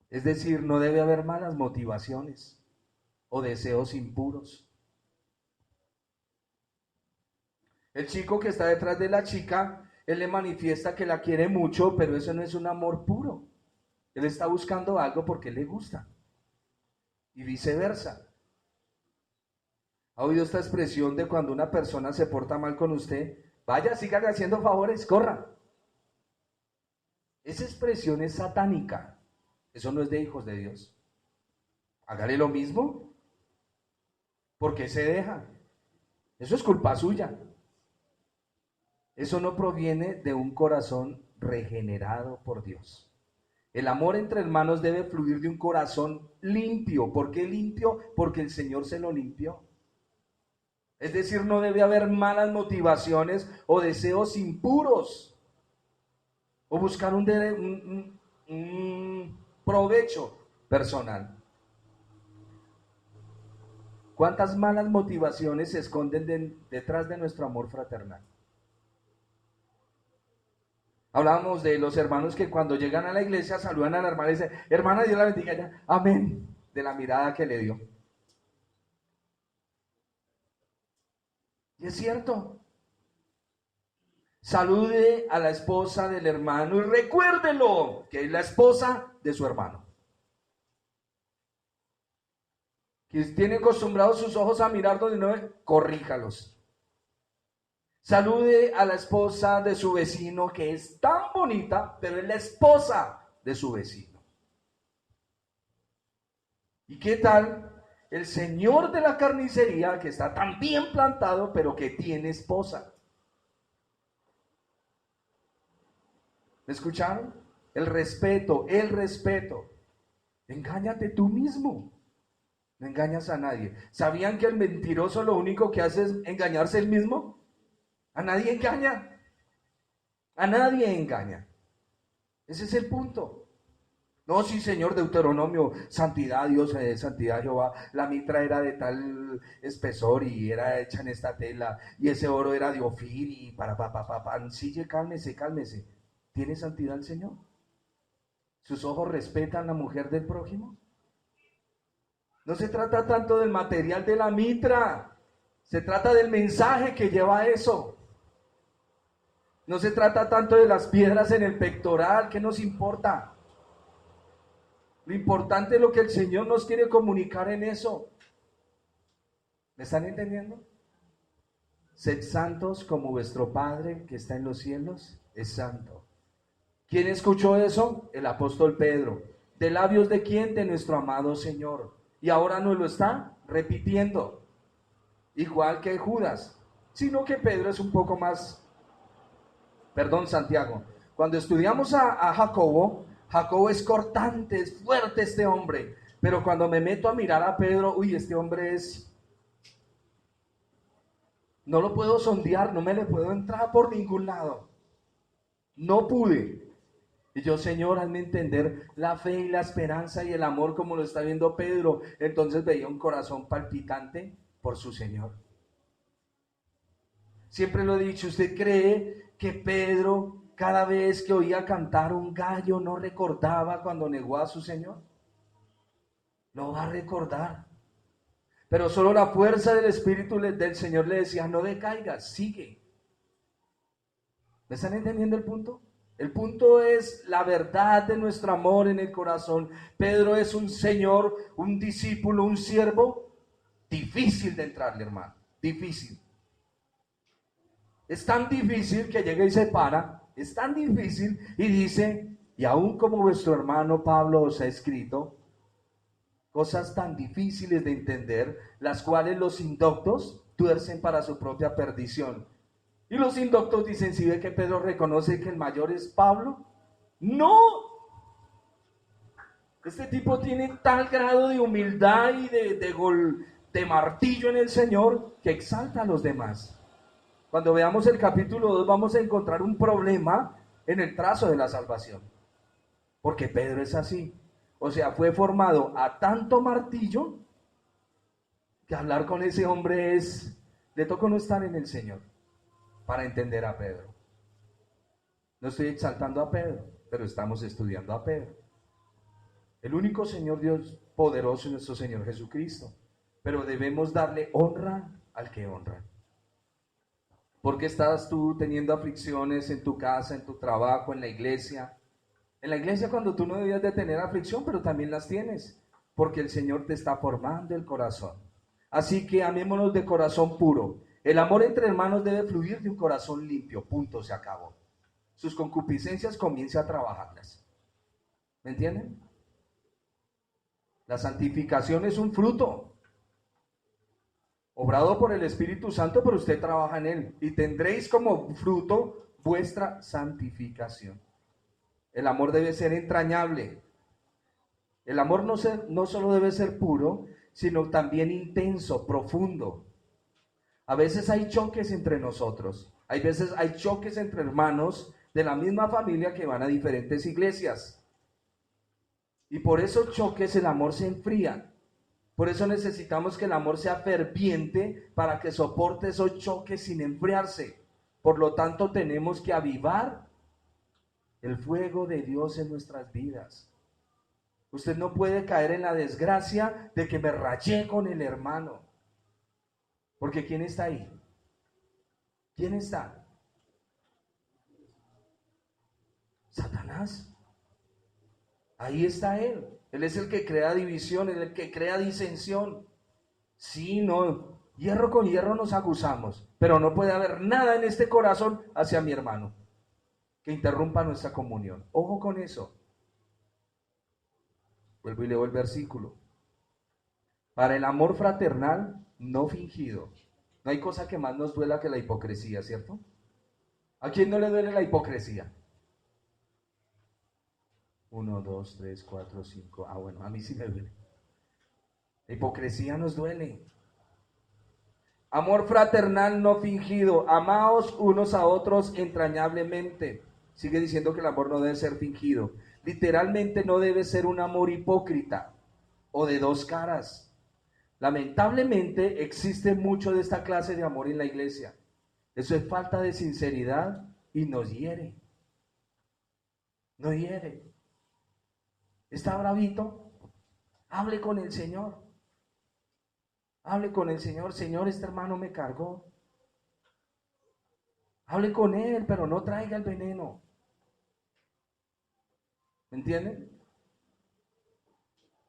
Es decir, no debe haber malas motivaciones o deseos impuros. El chico que está detrás de la chica, él le manifiesta que la quiere mucho, pero eso no es un amor puro. Él está buscando algo porque le gusta. Y viceversa. ¿Ha oído esta expresión de cuando una persona se porta mal con usted? Vaya, sigan haciendo favores, corra. Esa expresión es satánica. Eso no es de hijos de Dios. Hágale lo mismo. ¿Por qué se deja? Eso es culpa suya. Eso no proviene de un corazón regenerado por Dios. El amor entre hermanos debe fluir de un corazón limpio. ¿Por qué limpio? Porque el Señor se lo limpió. Es decir, no debe haber malas motivaciones o deseos impuros o buscar un provecho personal. ¿Cuántas malas motivaciones se esconden detrás de nuestro amor fraternal? Hablábamos de los hermanos que cuando llegan a la iglesia saludan a la hermana y dicen, hermana, Dios la bendiga ya, amén, de la mirada que le dio. Y es cierto. Salude a la esposa del hermano y recuérdelo que es la esposa de su hermano. Que tiene acostumbrados sus ojos a mirar donde no ve, corríjalos. Salude a la esposa de su vecino que es tan bonita, pero es la esposa de su vecino. ¿Y qué tal el señor de la carnicería que está tan bien plantado, pero que tiene esposa? ¿Me escucharon? El respeto, el respeto. Engáñate tú mismo. No engañas a nadie. ¿Sabían que el mentiroso lo único que hace es engañarse él mismo? A nadie engaña. A nadie engaña. Ese es el punto. No, sí, Señor, Deuteronomio, santidad, Dios, santidad, Jehová. La mitra era de tal espesor y era hecha en esta tela. Y ese oro era de Ofir y Sí, cálmese, cálmese. ¿Tiene santidad el Señor? ¿Sus ojos respetan a la mujer del prójimo? No se trata tanto del material de la mitra, se trata del mensaje que lleva eso. No se trata tanto de las piedras en el pectoral, ¿qué nos importa? Lo importante es lo que el Señor nos quiere comunicar en eso. ¿Me están entendiendo? Sed santos como vuestro Padre que está en los cielos es santo. ¿Quién escuchó eso? El apóstol Pedro. ¿De labios de quién? De nuestro amado Señor. Y ahora nos lo está repitiendo. Igual que Judas. Sino que Pedro es un poco más, Santiago. Cuando estudiamos a Jacobo, Jacobo es cortante, es fuerte este hombre. Pero cuando me meto a mirar a Pedro, uy, este hombre es... No lo puedo sondear, no me le puedo entrar por ningún lado. No pude. Y yo, Señor, hazme entender la fe y la esperanza y el amor como lo está viendo Pedro. Entonces veía un corazón palpitante por su Señor. Siempre lo he dicho, ¿usted cree que Pedro cada vez que oía cantar un gallo no recordaba cuando negó a su Señor? Lo va a recordar. Pero solo la fuerza del Espíritu del Señor le decía, no decaigas, sigue. ¿Me están entendiendo el punto? El punto es la verdad de nuestro amor en el corazón. Pedro es un señor, un discípulo, un siervo difícil de entrarle, hermano. Difícil. Es tan difícil que llega y se para. Es tan difícil y dice, y aún como vuestro hermano Pablo os ha escrito, cosas tan difíciles de entender, las cuales los indoctos tuercen para su propia perdición. Y los indoctos dicen, ¿sí ve que Pedro reconoce que el mayor es Pablo? ¡No! Este tipo tiene tal grado de humildad y de martillo en el Señor que exalta a los demás. Cuando veamos el capítulo 2 vamos a encontrar un problema en el trazo de la salvación. Porque Pedro es así. O sea, fue formado a tanto martillo que hablar con ese hombre es... Le toca no estar en el Señor para entender a Pedro. No estoy exaltando a Pedro, pero estamos estudiando a Pedro. El único Señor Dios poderoso es nuestro Señor Jesucristo. Pero debemos darle honra al que honra. ¿Por qué estás tú teniendo aflicciones en tu casa, en tu trabajo, en la iglesia? En la iglesia cuando tú no debías de tener aflicción, pero también las tienes, porque el Señor te está formando el corazón. Así que amémonos de corazón puro. El amor entre hermanos debe fluir de un corazón limpio, punto, se acabó. Sus concupiscencias comience a trabajarlas. ¿Me entienden? La santificación es un fruto, obrado por el Espíritu Santo, pero usted trabaja en él. Y tendréis como fruto vuestra santificación. El amor debe ser entrañable. El amor no solo debe ser puro, sino también intenso, profundo. A veces hay choques entre nosotros. Hay veces hay choques entre hermanos de la misma familia que van a diferentes iglesias. Y por esos choques el amor se enfría. Por eso necesitamos que el amor sea ferviente para que soporte esos choques sin enfriarse. Por lo tanto, tenemos que avivar el fuego de Dios en nuestras vidas. Usted no puede caer en la desgracia de que me rayé con el hermano. Porque ¿quién está ahí? ¿Quién está? Satanás. Ahí está él. Él es el que crea división, el que crea disensión. Sí, no, hierro con hierro nos acusamos, pero no puede haber nada en este corazón hacia mi hermano que interrumpa nuestra comunión. Ojo con eso. Vuelvo y leo el versículo. Para el amor fraternal no fingido. No hay cosa que más nos duela que la hipocresía, ¿cierto? ¿A quién no le duele la hipocresía? 1, 2, 3, 4, 5. Ah, bueno, a mí sí me duele. La hipocresía nos duele. Amor fraternal no fingido. Amaos unos a otros entrañablemente. Sigue diciendo que el amor no debe ser fingido. Literalmente no debe ser un amor hipócrita o de dos caras. Lamentablemente existe mucho de esta clase de amor en la iglesia. Eso es falta de sinceridad y nos hiere. Nos hiere. ¿Está bravito? Hable con el Señor. Hable con el Señor. Señor, este hermano me cargó. Hable con él, pero no traiga el veneno. ¿Me entienden?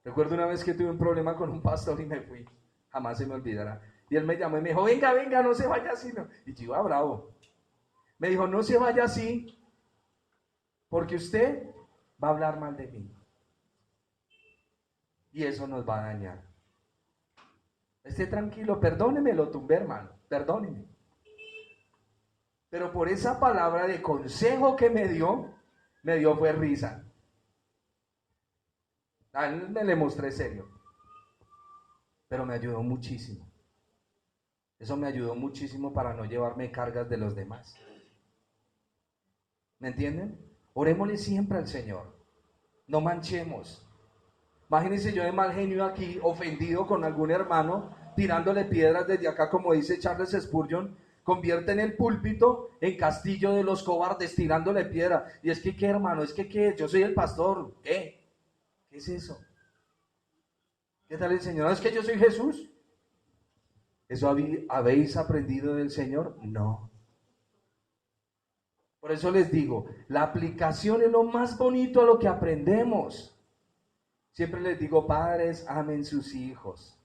Recuerdo una vez que tuve un problema con un pastor y me fui. Jamás se me olvidará. Y él me llamó y me dijo, venga, venga, no se vaya así. No. Y yo iba bravo. Me dijo, no se vaya así, porque usted va a hablar mal de mí. Y eso nos va a dañar. Esté tranquilo, perdóneme, lo tumbé, hermano. Perdóneme. Pero por esa palabra de consejo que me dio fue risa. A él me le mostré serio. Pero me ayudó muchísimo. Eso me ayudó muchísimo para no llevarme cargas de los demás. ¿Me entienden? Orémosle siempre al Señor. No manchemos. Imagínense yo de mal genio aquí, ofendido con algún hermano, tirándole piedras desde acá, como dice Charles Spurgeon, convierten el púlpito en castillo de los cobardes, tirándole piedra. Y es que, ¿qué, hermano? Es que, ¿qué? Yo soy el pastor. ¿Qué? ¿Qué es eso? ¿Qué tal el Señor? ¿No es que yo soy Jesús? ¿Eso habéis aprendido del Señor? No. Por eso les digo, la aplicación es lo más bonito a lo que aprendemos. Siempre les digo, padres, amen sus hijos.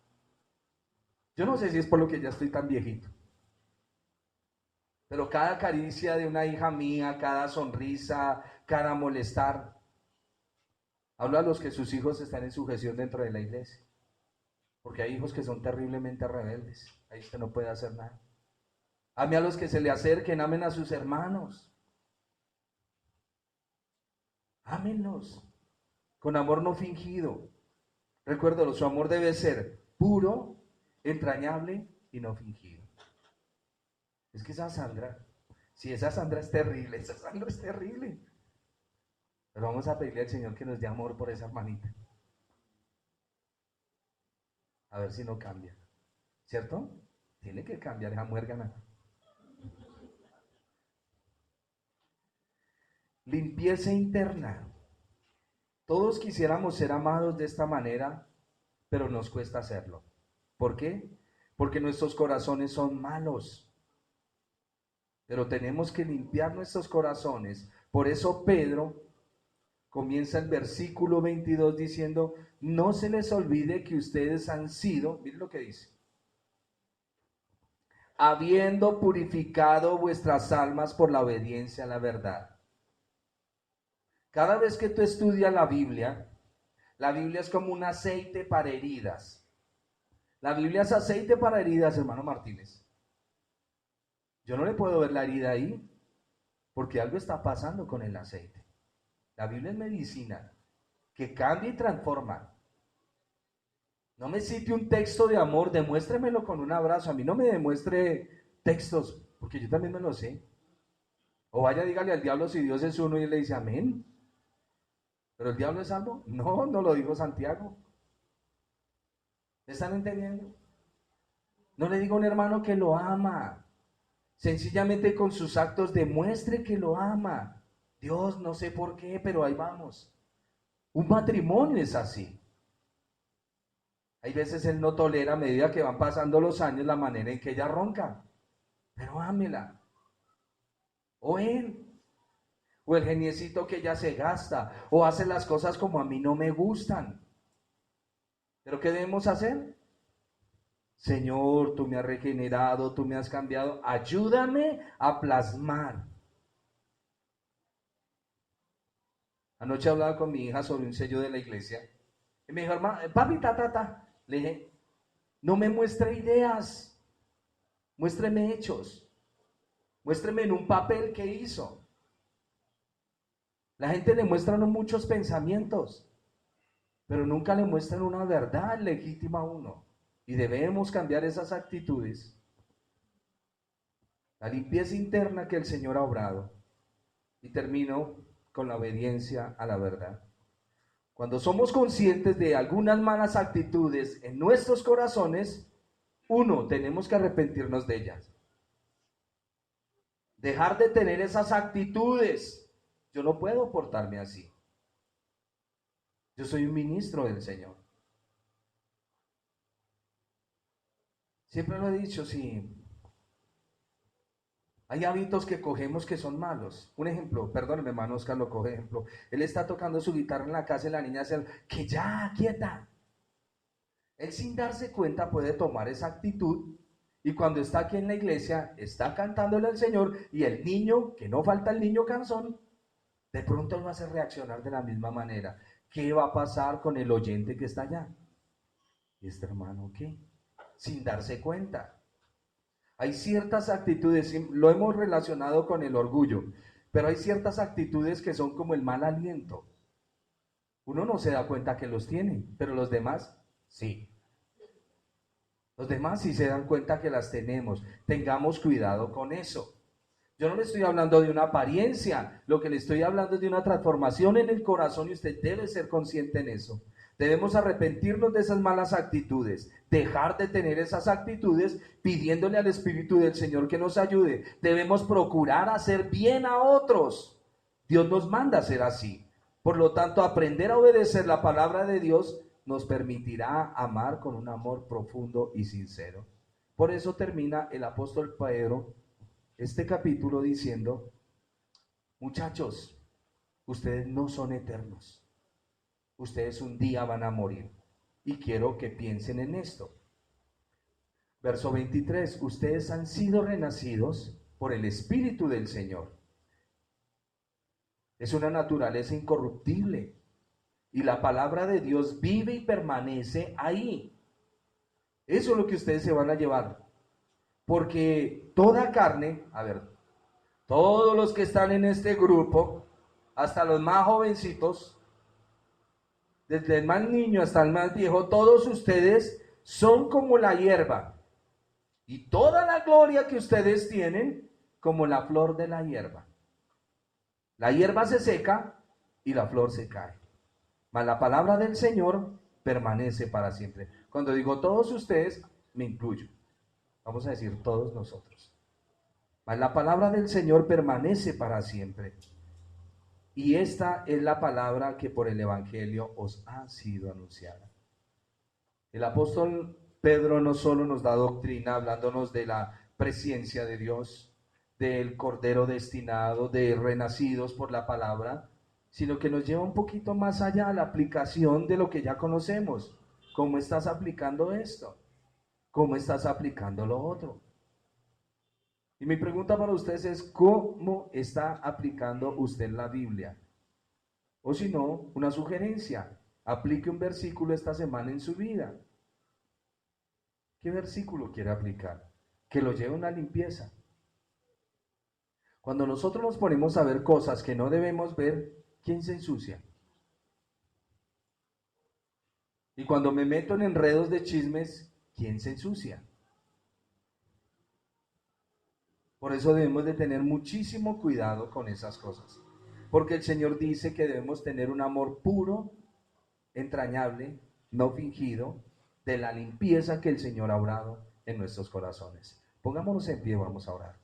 Yo no sé si es por lo que ya estoy tan viejito, pero cada caricia de una hija mía, cada sonrisa, cada molestar, hablo a los que sus hijos están en sujeción dentro de la iglesia, porque hay hijos que son terriblemente rebeldes, ahí usted no puede hacer nada. Ame a los que se le acerquen, amen a sus hermanos, ámenlos, con amor no fingido. Recuérdalo, su amor debe ser puro, entrañable y no fingido. Es que esa Sandra, si esa Sandra es terrible, esa Sandra es terrible. Pero vamos a pedirle al Señor que nos dé amor por esa hermanita. A ver si no cambia. ¿Cierto? Tiene que cambiar esa muérgana. Limpieza interna. Todos quisiéramos ser amados de esta manera, pero nos cuesta hacerlo. ¿Por qué? Porque nuestros corazones son malos. Pero tenemos que limpiar nuestros corazones. Por eso Pedro comienza el versículo 22 diciendo, no se les olvide que ustedes han sido, miren lo que dice, habiendo purificado vuestras almas por la obediencia a la verdad. Cada vez que tú estudias la Biblia es como un aceite para heridas. La Biblia es aceite para heridas, hermano Martínez. Yo no le puedo ver la herida ahí, porque algo está pasando con el aceite. La Biblia es medicina, que cambia y transforma. No me cite un texto de amor, demuéstremelo con un abrazo. A mí no me demuestre textos, porque yo también me lo sé. O vaya, dígale al diablo si Dios es uno y él le dice amén. ¿Pero el diablo es salvo? No, no lo dijo Santiago. ¿Me están entendiendo? No le digo a un hermano que lo ama. Sencillamente con sus actos demuestre que lo ama. Dios, no sé por qué, pero ahí vamos. Un matrimonio es así. Hay veces él no tolera a medida que van pasando los años la manera en que ella ronca. Pero ámela. O él. O el geniecito que ella se gasta. O hace las cosas como a mí no me gustan. ¿Pero qué debemos hacer? Señor, tú me has regenerado, tú me has cambiado. Ayúdame a plasmar. Anoche hablaba con mi hija sobre un sello de la iglesia. Y me dijo, hermano, papi, ta. Le dije, no me muestre ideas, muéstreme hechos. Muéstreme en un papel que hizo. La gente le muestra muchos pensamientos, pero nunca le muestran una verdad legítima a uno. Y debemos cambiar esas actitudes. La limpieza interna que el Señor ha obrado. Y termino con la obediencia a la verdad. Cuando somos conscientes de algunas malas actitudes en nuestros corazones, uno, tenemos que arrepentirnos de ellas. Dejar de tener esas actitudes. Yo no puedo portarme así. Yo soy un ministro del Señor. Siempre lo he dicho, sí. Hay hábitos que cogemos que son malos. Un ejemplo, perdóneme, hermano Oscar, lo coge ejemplo. Él está tocando su guitarra en la casa y la niña dice, que ya, quieta. Él sin darse cuenta puede tomar esa actitud y cuando está aquí en la iglesia, está cantándole al Señor y el niño, que no falta el niño cansón, de pronto él va a hacer reaccionar de la misma manera. ¿Qué va a pasar con el oyente que está allá? ¿Y este hermano qué? Sin darse cuenta. Hay ciertas actitudes, lo hemos relacionado con el orgullo, pero hay ciertas actitudes que son como el mal aliento. Uno no se da cuenta que los tiene, pero los demás sí. Los demás sí se dan cuenta que las tenemos. Tengamos cuidado con eso. Yo no le estoy hablando de una apariencia, lo que le estoy hablando es de una transformación en el corazón y usted debe ser consciente en eso. Debemos arrepentirnos de esas malas actitudes, dejar de tener esas actitudes pidiéndole al Espíritu del Señor que nos ayude. Debemos procurar hacer bien a otros. Dios nos manda a ser así. Por lo tanto, aprender a obedecer la palabra de Dios nos permitirá amar con un amor profundo y sincero. Por eso termina el apóstol Pedro este capítulo diciendo, muchachos, ustedes no son eternos, ustedes un día van a morir y quiero que piensen en esto. Verso 23, ustedes han sido renacidos por el Espíritu del Señor. Es una naturaleza incorruptible y la palabra de Dios vive y permanece ahí. Eso es lo que ustedes se van a llevar. Porque toda carne, a ver, todos los que están en este grupo, hasta los más jovencitos, desde el más niño hasta el más viejo, todos ustedes son como la hierba. Y toda la gloria que ustedes tienen, como la flor de la hierba. La hierba se seca y la flor se cae. Mas la palabra del Señor permanece para siempre. Cuando digo todos ustedes, me incluyo. Vamos a decir todos nosotros. Mas la palabra del Señor permanece para siempre. Y esta es la palabra que por el Evangelio os ha sido anunciada. El apóstol Pedro no solo nos da doctrina hablándonos de la presencia de Dios, del Cordero destinado, de renacidos por la palabra, sino que nos lleva un poquito más allá a la aplicación de lo que ya conocemos. ¿Cómo estás aplicando esto? ¿Cómo estás aplicando lo otro? Y mi pregunta para ustedes es, ¿cómo está aplicando usted la Biblia? O si no, una sugerencia, aplique un versículo esta semana en su vida. ¿Qué versículo quiere aplicar? Que lo lleve a una limpieza. Cuando nosotros nos ponemos a ver cosas que no debemos ver, ¿quién se ensucia? Y cuando me meto en enredos de chismes, ¿quién se ensucia? Por eso debemos de tener muchísimo cuidado con esas cosas. Porque el Señor dice que debemos tener un amor puro, entrañable, no fingido, de la limpieza que el Señor ha obrado en nuestros corazones. Pongámonos en pie, vamos a orar.